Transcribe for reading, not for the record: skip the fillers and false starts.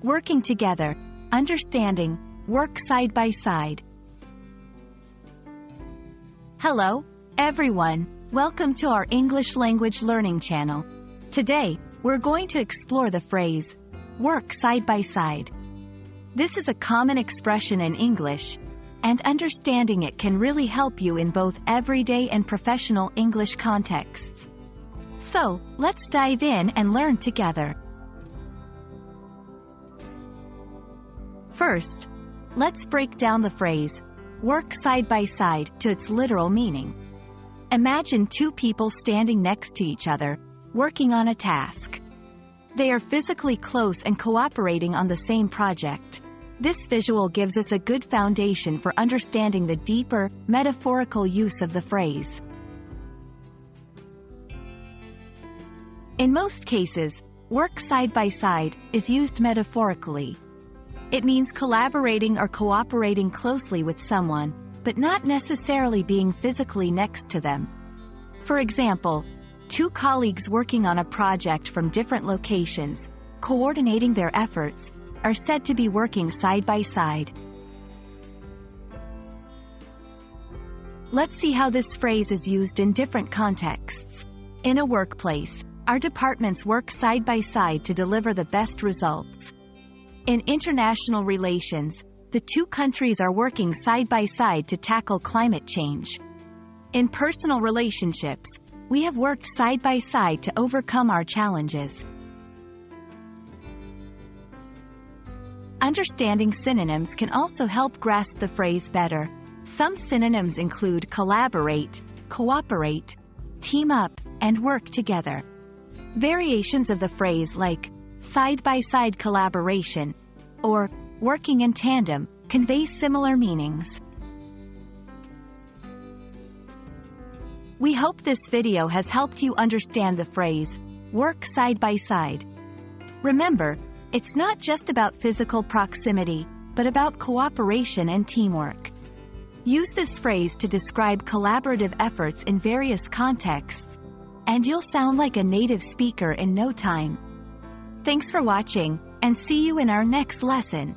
working together, understanding, work side by side. Hello, everyone. Welcome to our English language learning channel. Today, we're going to explore the phrase, work side by side. This is a common expression in English, and understanding it can really help you in both everyday and professional English contexts. So, let's dive in and learn together. First, let's break down the phrase, work side by side, to its literal meaning. Imagine two people standing next to each other, working on a task. They are physically close and cooperating on the same project. This visual gives us a good foundation for understanding the deeper, metaphorical use of the phrase. In most cases, work side by side is used metaphorically. It means collaborating or cooperating closely with someone, but not necessarily being physically next to them. For example, two colleagues working on a project from different locations, coordinating their efforts, are said to be working side by side. Let's see how this phrase is used in different contexts. In a workplace, our departments work side by side to deliver the best results. In international relations, the two countries are working side by side to tackle climate change. In personal relationships, we have worked side by side to overcome our challenges. Understanding synonyms can also help grasp the phrase better. Some synonyms include collaborate, cooperate, team up, and work together. Variations of the phrase like side-by-side collaboration or working in tandem convey similar meanings. We hope this video has helped you understand the phrase, work side by side. Remember, it's not just about physical proximity, but about cooperation and teamwork. Use this phrase to describe collaborative efforts in various contexts, and you'll sound like a native speaker in no time. Thanks for watching, and see you in our next lesson.